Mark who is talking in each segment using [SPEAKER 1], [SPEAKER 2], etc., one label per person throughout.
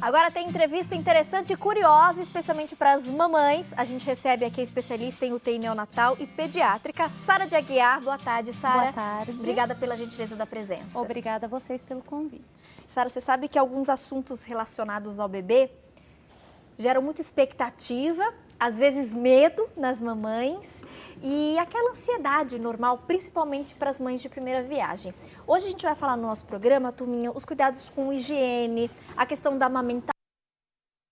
[SPEAKER 1] Agora tem entrevista interessante e curiosa, especialmente para as mamães. A gente recebe aqui a especialista em UTI neonatal e pediátrica, Sara de Aguiar. Boa tarde, Sara.
[SPEAKER 2] Boa tarde.
[SPEAKER 1] Obrigada pela gentileza da presença.
[SPEAKER 2] Obrigada a vocês pelo convite.
[SPEAKER 1] Sara, você sabe que alguns assuntos relacionados ao bebê geram muita expectativa, às vezes medo nas mamães e aquela ansiedade normal, principalmente para as mães de primeira viagem. Hoje a gente vai falar no nosso programa, turminha, os cuidados com higiene, a questão da amamentação.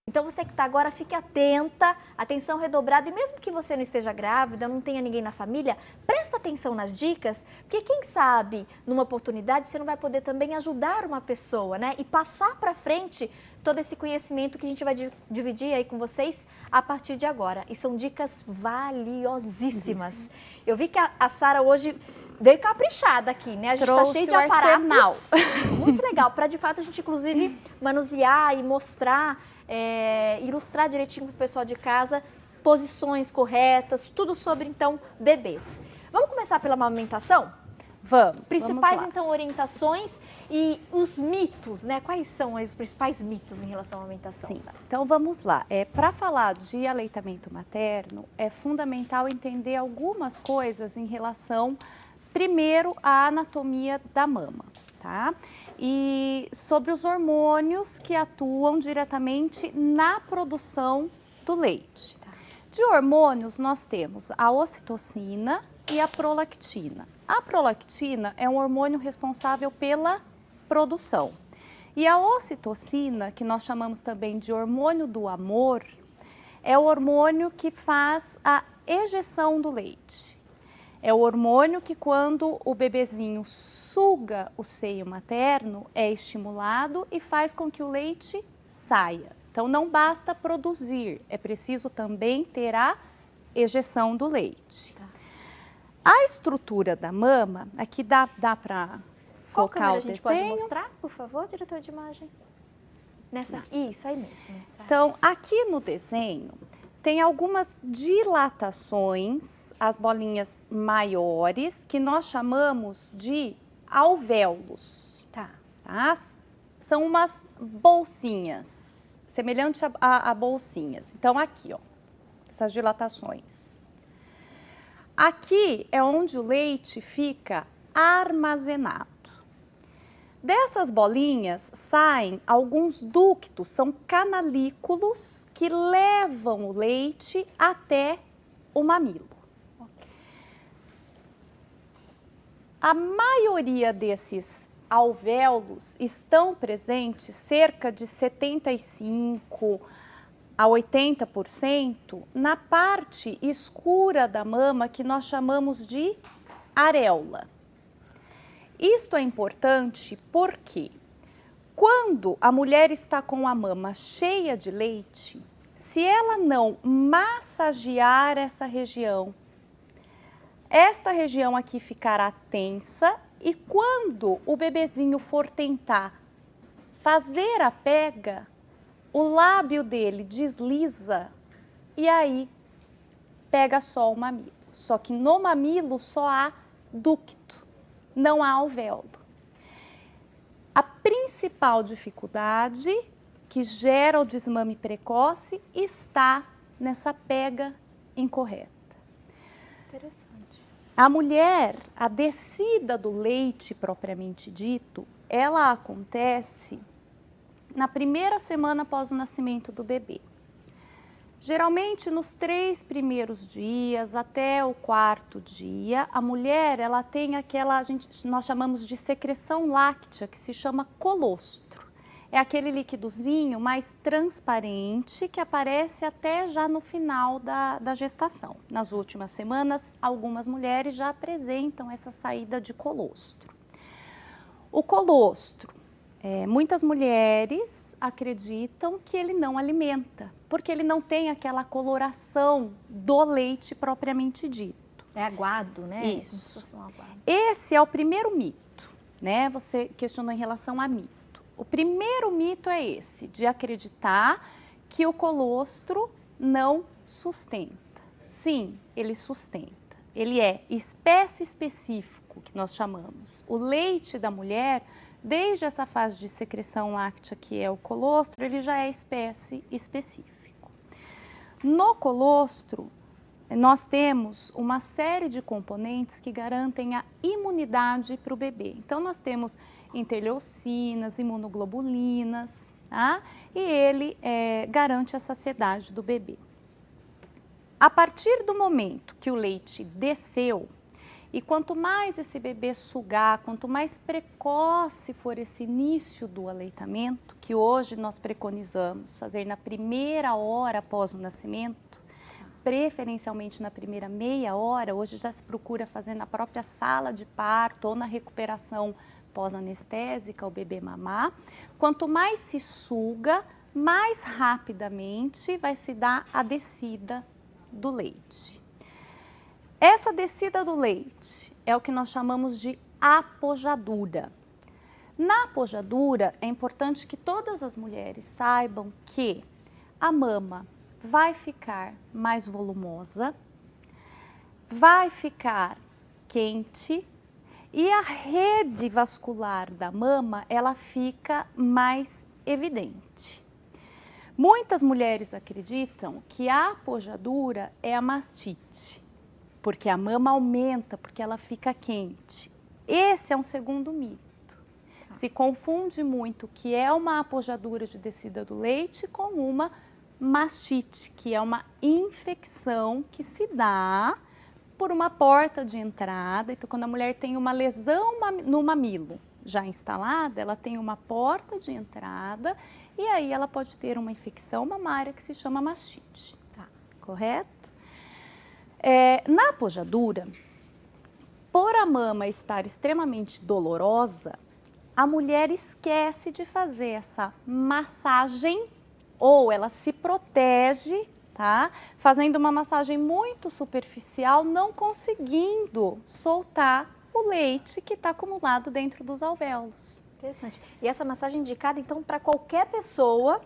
[SPEAKER 1] Então você que está agora, fique atenta, atenção redobrada, e mesmo que você não esteja grávida, não tenha ninguém na família, presta atenção nas dicas, porque quem sabe, numa oportunidade, você não vai poder também ajudar uma pessoa, né? E passar para frente todo esse conhecimento que a gente vai dividir aí com vocês a partir de agora. E são dicas valiosíssimas. Eu vi que a Sara hoje veio caprichada aqui, né? A gente está cheio de aparatos. Muito legal, para de fato a gente inclusive manusear e mostrar, ilustrar direitinho para o pessoal de casa, posições corretas, tudo sobre então bebês. Vamos começar pela amamentação?
[SPEAKER 2] Vamos.
[SPEAKER 1] Principais, então, orientações e os mitos, né? Quais são os principais mitos em relação à amamentação?
[SPEAKER 2] Sim. Então vamos lá. Para falar de aleitamento materno, é fundamental entender algumas coisas em relação, primeiro, à anatomia da mama, tá? E sobre os hormônios que atuam diretamente na produção do leite.
[SPEAKER 1] Tá.
[SPEAKER 2] De hormônios, nós temos a ocitocina e a prolactina. A prolactina é um hormônio responsável pela produção. E a ocitocina, que nós chamamos também de hormônio do amor, é o hormônio que faz a ejeção do leite. É o hormônio que, quando o bebezinho suga o seio materno, é estimulado e faz com que o leite saia. Então, não basta produzir, é preciso também ter a ejeção do leite.
[SPEAKER 1] Tá.
[SPEAKER 2] A estrutura da mama, aqui dá para
[SPEAKER 1] Qual
[SPEAKER 2] focar
[SPEAKER 1] câmera
[SPEAKER 2] o
[SPEAKER 1] a gente
[SPEAKER 2] desenho.
[SPEAKER 1] pode mostrar, por favor, diretor de imagem? Nessa aqui? Isso aí mesmo. Certo.
[SPEAKER 2] Então, aqui no desenho, tem algumas dilatações, as bolinhas maiores, que nós chamamos de alvéolos.
[SPEAKER 1] Tá.
[SPEAKER 2] Tá? São umas bolsinhas, semelhante a bolsinhas. Então, aqui, ó, essas dilatações. Aqui é onde o leite fica armazenado. Dessas bolinhas saem alguns ductos, são canalículos que levam o leite até o mamilo. A maioria desses alvéolos estão presentes, cerca de 75% a 80%, na parte escura da mama, que nós chamamos de areola. Isto é importante porque quando a mulher está com a mama cheia de leite, se ela não massagear essa região aqui ficará tensa, e quando o bebezinho for tentar fazer a pega, o lábio dele desliza e aí pega só o mamilo. Só que no mamilo só há ducto, não há alvéolo. A principal dificuldade que gera o desmame precoce está nessa pega incorreta.
[SPEAKER 1] Interessante.
[SPEAKER 2] A mulher, a descida do leite propriamente dito, ela acontece na primeira semana após o nascimento do bebê. Geralmente, nos 3 primeiros dias até o 4º dia, a mulher ela tem aquela, nós chamamos de secreção láctea, que se chama colostro. É aquele liquidozinho mais transparente que aparece até já no final da gestação. Nas últimas semanas, algumas mulheres já apresentam essa saída de colostro. O colostro, muitas mulheres acreditam que ele não alimenta, porque ele não tem aquela coloração do leite propriamente dito.
[SPEAKER 1] É aguado, né?
[SPEAKER 2] Isso.
[SPEAKER 1] Como se fosse um aguado.
[SPEAKER 2] Esse é o primeiro mito, né? Você questionou em relação a mito. O primeiro mito é esse, de acreditar que o colostro não sustenta. Sim, ele sustenta. Ele é espécie específico, que nós chamamos. O leite da mulher Desde essa fase de secreção láctea, que é o colostro, ele já é espécie específico. No colostro, nós temos uma série de componentes que garantem a imunidade para o bebê. Então, nós temos interleucinas, imunoglobulinas, tá? E ele garante a saciedade do bebê. A partir do momento que o leite desceu, e quanto mais esse bebê sugar, quanto mais precoce for esse início do aleitamento, que hoje nós preconizamos fazer na primeira hora após o nascimento, preferencialmente na primeira meia hora, hoje já se procura fazer na própria sala de parto ou na recuperação pós-anestésica o bebê mamar. Quanto mais se suga, mais rapidamente vai se dar a descida do leite. Essa descida do leite é o que nós chamamos de apojadura. Na apojadura, é importante que todas as mulheres saibam que a mama vai ficar mais volumosa, vai ficar quente e a rede vascular da mama, ela fica mais evidente. Muitas mulheres acreditam que a apojadura é a mastite, porque a mama aumenta, porque ela fica quente. Esse é um segundo mito. Se confunde muito o que é uma apojadura de descida do leite com uma mastite, que é uma infecção que se dá por uma porta de entrada. Então, quando a mulher tem uma lesão no mamilo já instalada, ela tem uma porta de entrada e aí ela pode ter uma infecção mamária que se chama mastite. Tá. Correto? Na apojadura, por a mama estar extremamente dolorosa, a mulher esquece de fazer essa massagem ou ela se protege, tá? Fazendo uma massagem muito superficial, não conseguindo soltar o leite que está acumulado dentro dos alvéolos.
[SPEAKER 1] Interessante. E essa massagem é indicada, então, para qualquer pessoa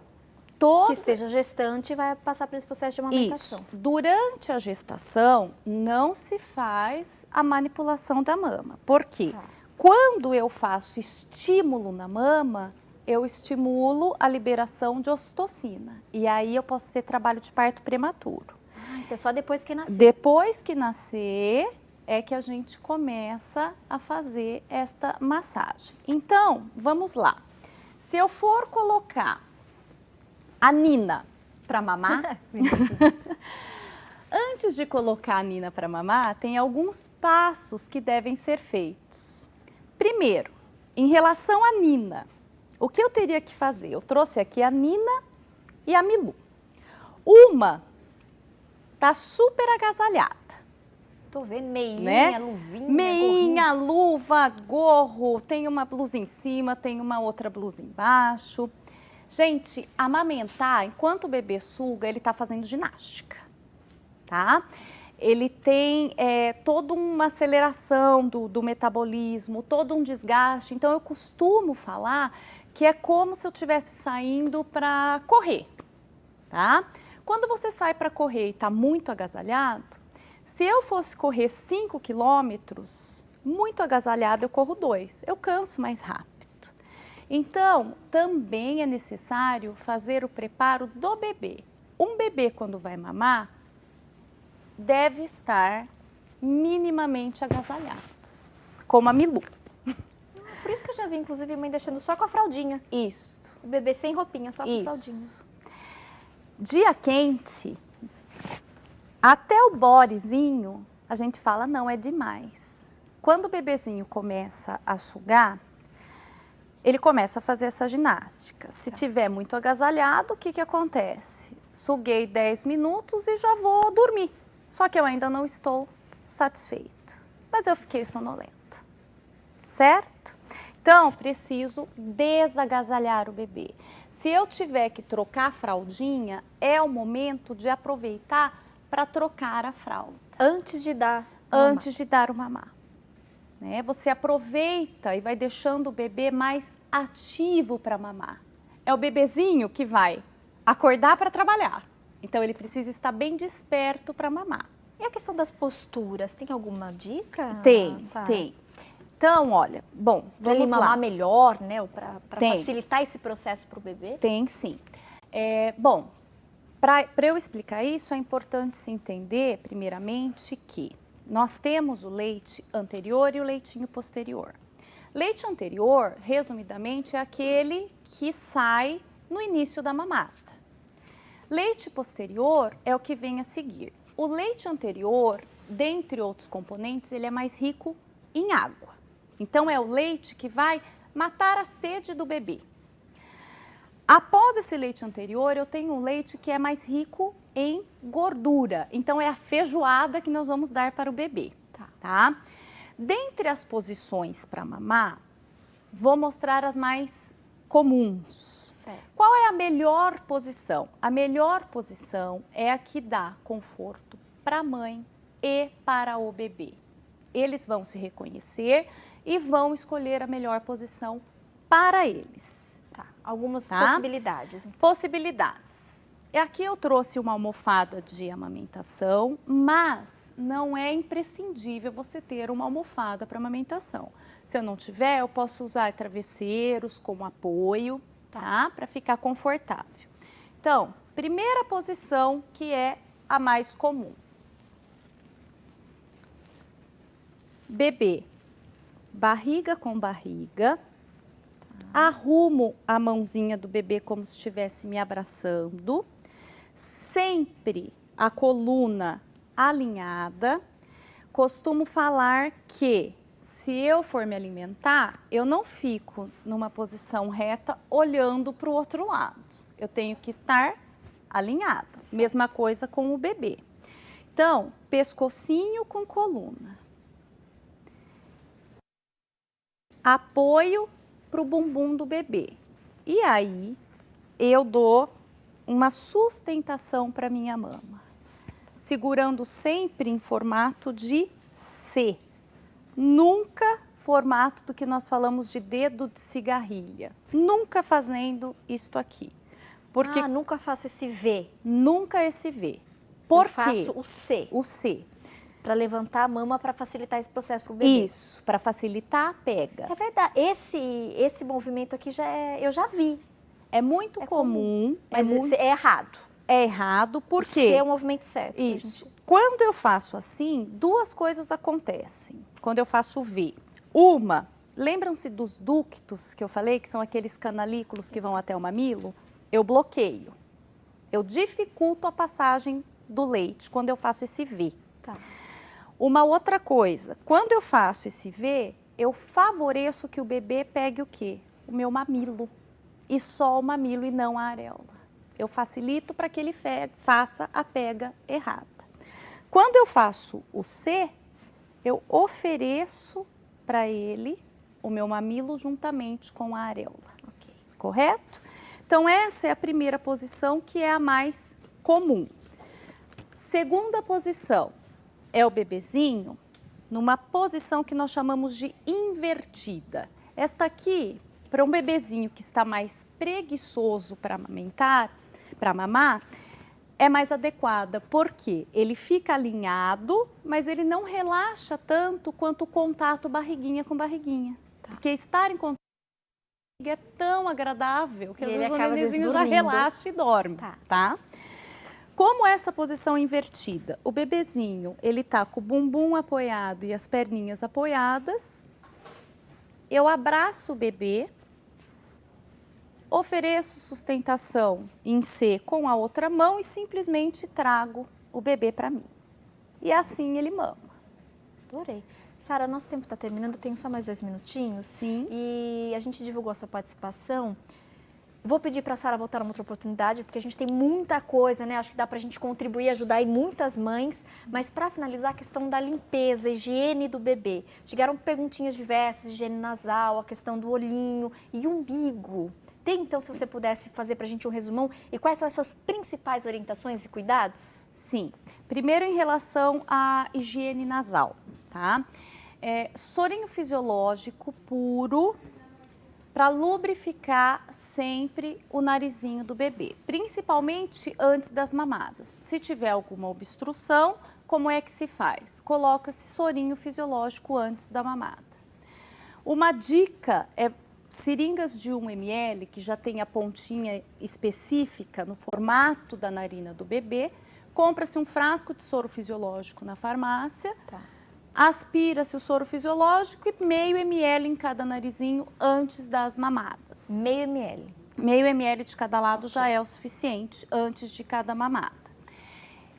[SPEAKER 1] que esteja gestante e vai passar por esse processo de amamentação.
[SPEAKER 2] Isso. Durante a gestação, não se faz a manipulação da mama. Por quê? Tá. Quando eu faço estímulo na mama, eu estimulo a liberação de ocitocina. E aí eu posso ter trabalho de parto prematuro.
[SPEAKER 1] Então é só depois que nascer.
[SPEAKER 2] Depois que nascer é que a gente começa a fazer esta massagem. Então, vamos lá. Se eu for colocar a Nina para mamar, antes de colocar a Nina para mamar, tem alguns passos que devem ser feitos. Primeiro, em relação à Nina, o que eu teria que fazer? Eu trouxe aqui a Nina e a Milu. Uma tá super agasalhada.
[SPEAKER 1] Tô vendo meinha, né? Luvinha,
[SPEAKER 2] meinha, gorrinho. Luva, gorro, tem uma blusa em cima, tem uma outra blusa embaixo. Gente, amamentar, enquanto o bebê suga, ele tá fazendo ginástica, tá? Ele tem toda uma aceleração do metabolismo, todo um desgaste. Então, eu costumo falar que é como se eu estivesse saindo para correr, tá? Quando você sai para correr e está muito agasalhado, se eu fosse correr 5 quilômetros, muito agasalhado, eu corro 2, eu canso mais rápido. Então, também é necessário fazer o preparo do bebê. Um bebê, quando vai mamar, deve estar minimamente agasalhado, como a Milu.
[SPEAKER 1] Por isso que eu já vi, inclusive, mãe deixando só com a fraldinha.
[SPEAKER 2] Isso.
[SPEAKER 1] O bebê sem roupinha, só com a fraldinha.
[SPEAKER 2] Dia quente, até o bodezinho, a gente fala, não, é demais. Quando o bebezinho começa a sugar, ele começa a fazer essa ginástica. Se tiver muito agasalhado, o que que acontece? Suguei 10 minutos e já vou dormir. Só que eu ainda não estou satisfeito. Mas eu fiquei sonolento. Certo? Então, preciso desagasalhar o bebê. Se eu tiver que trocar a fraldinha, é o momento de aproveitar para trocar a fralda.
[SPEAKER 1] Antes de dar
[SPEAKER 2] Antes de dar o mamar. Né? Você aproveita e vai deixando o bebê mais ativo para mamar. É o bebezinho que vai acordar para trabalhar. Então, ele precisa estar bem desperto para mamar.
[SPEAKER 1] E a questão das posturas, tem alguma dica?
[SPEAKER 2] Tem,
[SPEAKER 1] Sara?
[SPEAKER 2] tem. Então, olha, bom,
[SPEAKER 1] Para ele
[SPEAKER 2] vamos lá.
[SPEAKER 1] mamar melhor, né? Para
[SPEAKER 2] Tem.
[SPEAKER 1] facilitar esse processo para o bebê?
[SPEAKER 2] Tem sim. Bom, para eu explicar isso, é importante se entender, primeiramente, que nós temos o leite anterior e o leitinho posterior. Leite anterior, resumidamente, é aquele que sai no início da mamata. Leite posterior é o que vem a seguir. O leite anterior, dentre outros componentes, ele é mais rico em água. Então, é o leite que vai matar a sede do bebê. Após esse leite anterior, eu tenho um leite que é mais rico em gordura. Então, é a feijoada que nós vamos dar para o bebê, tá? Dentre as posições para mamar, vou mostrar as mais comuns.
[SPEAKER 1] Certo.
[SPEAKER 2] Qual é a melhor posição? A melhor posição é a que dá conforto para a mãe e para o bebê. Eles vão se reconhecer e vão escolher a melhor posição para eles.
[SPEAKER 1] Tá. Algumas possibilidades.
[SPEAKER 2] Possibilidades. E aqui eu trouxe uma almofada de amamentação, mas não é imprescindível você ter uma almofada para amamentação. Se eu não tiver, eu posso usar travesseiros como apoio, tá? Para ficar confortável. Então, primeira posição que é a mais comum. Bebê, barriga com barriga, arrumo a mãozinha do bebê como se estivesse me abraçando, sempre a coluna alinhada. Costumo falar que se eu for me alimentar, eu não fico numa posição reta olhando para o outro lado. Eu tenho que estar alinhada. Certo. Mesma coisa com o bebê. Então, pescocinho com coluna. Apoio para o bumbum do bebê. E aí, eu dou uma sustentação para minha mama, segurando sempre em formato de C. Nunca formato do que nós falamos de dedo de cigarrilha. Nunca fazendo isto aqui. Porque
[SPEAKER 1] nunca faço esse V.
[SPEAKER 2] Nunca esse V. Por quê?
[SPEAKER 1] Faço o C.
[SPEAKER 2] O C.
[SPEAKER 1] Para levantar a mama para facilitar esse processo para o bebê.
[SPEAKER 2] Isso, para facilitar a pega.
[SPEAKER 1] É verdade. Esse movimento aqui eu já vi.
[SPEAKER 2] É muito comum.
[SPEAKER 1] Mas é errado.
[SPEAKER 2] É errado porque...
[SPEAKER 1] C é o movimento certo.
[SPEAKER 2] Isso. Quando eu faço assim, duas coisas acontecem. Quando eu faço V. Uma, lembram-se dos ductos que eu falei, que são aqueles canalículos que vão até o mamilo? Eu bloqueio. Eu dificulto a passagem do leite quando eu faço esse V.
[SPEAKER 1] Tá.
[SPEAKER 2] Uma outra coisa, quando eu faço esse V, eu favoreço que o bebê pegue o quê? O meu mamilo. E só o mamilo e não a areola. Eu facilito para que ele faça a pega errada. Quando eu faço o C, eu ofereço para ele o meu mamilo juntamente com a areola.
[SPEAKER 1] Okay.
[SPEAKER 2] Correto? Então, essa é a primeira posição, que é a mais comum. Segunda posição é o bebezinho numa posição que nós chamamos de invertida. Esta aqui, para um bebezinho que está mais preguiçoso para amamentar, para mamar, é mais adequada, porque ele fica alinhado, mas ele não relaxa tanto quanto o contato barriguinha com barriguinha. Tá. Porque estar em contato com barriga é tão agradável que às vezes o nenenzinho já relaxa e dorme, tá? Como essa posição invertida? O bebezinho, ele tá com o bumbum apoiado e as perninhas apoiadas. Eu abraço o bebê, ofereço sustentação em C com a outra mão e simplesmente trago o bebê para mim. E assim ele mama.
[SPEAKER 1] Adorei. Sara, nosso tempo está terminando, tenho só mais 2 minutinhos.
[SPEAKER 2] Sim.
[SPEAKER 1] E a gente divulgou a sua participação. Vou pedir para a Sara voltar numa outra oportunidade, porque a gente tem muita coisa, né? Acho que dá para a gente contribuir, ajudar aí muitas mães. Mas para finalizar, a questão da limpeza, higiene do bebê. Chegaram perguntinhas diversas, higiene nasal, a questão do olhinho e umbigo. Tem, então, se você pudesse fazer para a gente um resumão, e quais são essas principais orientações e cuidados?
[SPEAKER 2] Sim. Primeiro, em relação à higiene nasal, tá? Sorinho fisiológico puro para lubrificar sempre o narizinho do bebê, principalmente antes das mamadas. Se tiver alguma obstrução, como é que se faz? Coloca-se sorinho fisiológico antes da mamada. Uma dica é seringas de 1 ml, que já tem a pontinha específica no formato da narina do bebê. Compra-se um frasco de soro fisiológico na farmácia, aspira-se o soro fisiológico e meio ml em cada narizinho antes das mamadas.
[SPEAKER 1] Meio ml.
[SPEAKER 2] Meio ml de cada lado já é o suficiente antes de cada mamada.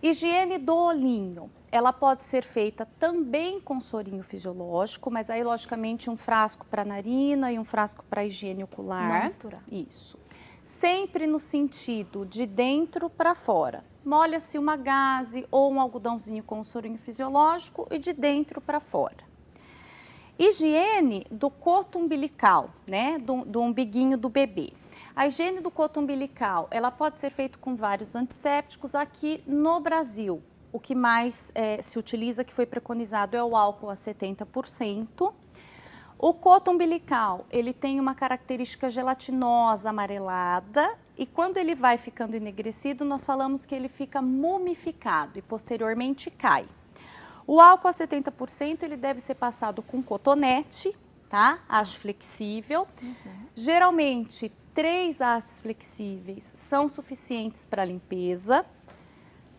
[SPEAKER 2] Higiene do olhinho. Ela pode ser feita também com sorinho fisiológico, mas aí, logicamente, um frasco para narina e um frasco para higiene ocular.
[SPEAKER 1] Não misturar.
[SPEAKER 2] Isso. Sempre no sentido de dentro para fora. Molha-se uma gaze ou um algodãozinho com sorinho fisiológico e de dentro para fora. Higiene do coto umbilical, né? Do umbiguinho do bebê. A higiene do coto umbilical, ela pode ser feita com vários antissépticos. Aqui no Brasil, o que mais se utiliza, que foi preconizado, é o álcool a 70%. O coto umbilical, ele tem uma característica gelatinosa, amarelada, e quando ele vai ficando enegrecido, nós falamos que ele fica mumificado e posteriormente cai. O álcool a 70%, ele deve ser passado com cotonete, tá? Haste flexível. Geralmente, 3 hastes flexíveis são suficientes para limpeza.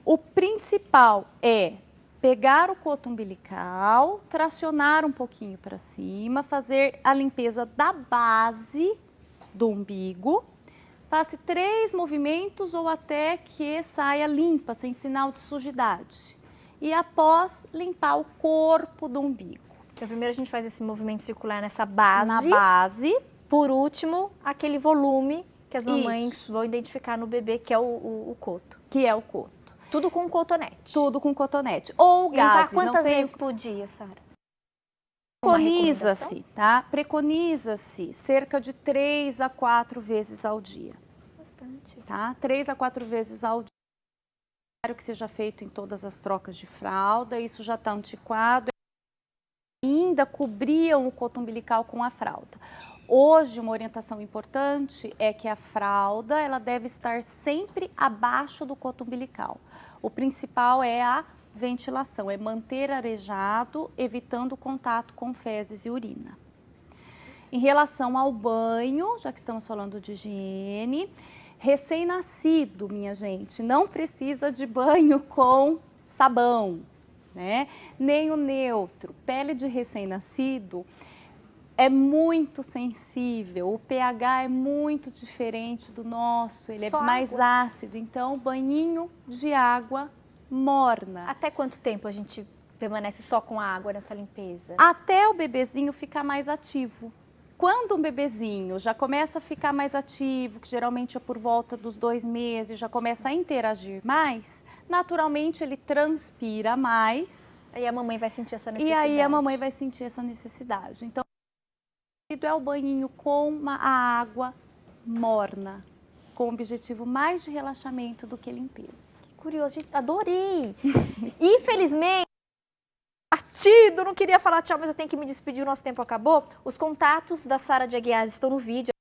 [SPEAKER 2] O principal é pegar o coto umbilical, tracionar um pouquinho para cima, fazer a limpeza da base do umbigo. Faça 3 movimentos ou até que saia limpa, sem sinal de sujidade. E após, limpar o corpo do umbigo.
[SPEAKER 1] Então, primeiro a gente faz esse movimento circular nessa base.
[SPEAKER 2] Na base.
[SPEAKER 1] Por último, aquele volume que as mamães
[SPEAKER 2] Isso.
[SPEAKER 1] vão identificar no bebê, que é o coto.
[SPEAKER 2] Que é o coto.
[SPEAKER 1] Tudo com cotonete.
[SPEAKER 2] Tudo com cotonete. Ou gaze.
[SPEAKER 1] Quantas vezes por dia, Sara?
[SPEAKER 2] Preconiza-se, tá? Preconiza-se cerca de 3 a 4 vezes ao dia.
[SPEAKER 1] Bastante.
[SPEAKER 2] Tá? 3 a 4 vezes ao dia. Que seja feito em todas as trocas de fralda, isso já está antiquado. Ainda cobriam o coto umbilical com a fralda. Hoje, uma orientação importante é que a fralda ela deve estar sempre abaixo do coto umbilical. O principal é a ventilação, é manter arejado, evitando contato com fezes e urina. Em relação ao banho, já que estamos falando de higiene, recém-nascido, minha gente, não precisa de banho com sabão, né? Nem o neutro. Pele de recém-nascido é muito sensível, o pH é muito diferente do nosso, ele
[SPEAKER 1] Só
[SPEAKER 2] é mais
[SPEAKER 1] água.
[SPEAKER 2] ácido, então banhinho de água morna.
[SPEAKER 1] Até quanto tempo a gente permanece só com a água nessa limpeza?
[SPEAKER 2] Até o bebezinho ficar mais ativo. Quando um bebezinho já começa a ficar mais ativo, que geralmente é por volta dos 2 meses, já começa a interagir mais, naturalmente ele transpira mais.
[SPEAKER 1] Aí a mamãe vai sentir essa
[SPEAKER 2] E
[SPEAKER 1] necessidade.
[SPEAKER 2] aí a mamãe vai sentir essa necessidade. Então, é o banhinho com a água morna, com o objetivo mais de relaxamento do que limpeza.
[SPEAKER 1] Que curioso, gente, adorei. Infelizmente, partido, não queria falar tchau, mas eu tenho que me despedir, o nosso tempo acabou. Os contatos da Sara de Aguiar estão no vídeo.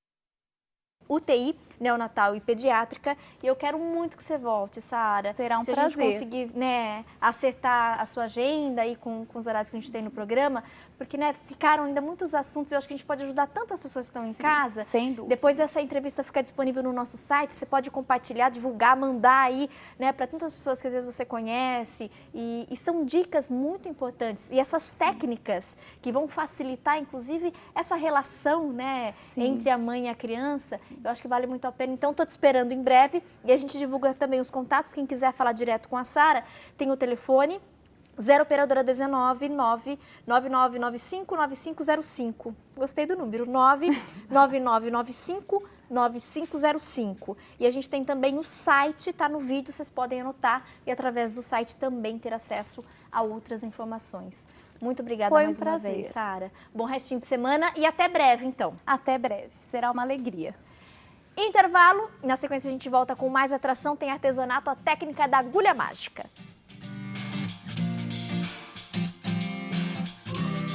[SPEAKER 1] UTI, neonatal e pediátrica, e eu quero muito que você volte, Sara.
[SPEAKER 2] Será um
[SPEAKER 1] prazer. Se a gente conseguir, né, acertar a sua agenda aí com os horários que a gente tem no programa, porque, né, ficaram ainda muitos assuntos e eu acho que a gente pode ajudar tantas pessoas que estão em casa.
[SPEAKER 2] Sem dúvida.
[SPEAKER 1] Depois dessa entrevista ficar disponível no nosso site, você pode compartilhar, divulgar, mandar aí, né, para tantas pessoas que às vezes você conhece, e são dicas muito importantes. E essas técnicas que vão facilitar, inclusive, essa relação, né, entre a mãe e a criança, eu acho que vale muito a pena. Então, estou te esperando em breve e a gente divulga também os contatos. Quem quiser falar direto com a Sara, tem o telefone 0 operadora 19 99995 9505. Gostei do número, 99995 9505. E a gente tem também o site, tá no vídeo, vocês podem anotar e através do site também ter acesso a outras informações. Muito obrigada
[SPEAKER 2] Foi um
[SPEAKER 1] mais uma
[SPEAKER 2] prazer.
[SPEAKER 1] vez, Sara. Bom restinho de semana e até breve, então.
[SPEAKER 2] Até breve, será uma alegria.
[SPEAKER 1] Intervalo, na sequência a gente volta com mais atração, tem artesanato, a técnica da agulha mágica.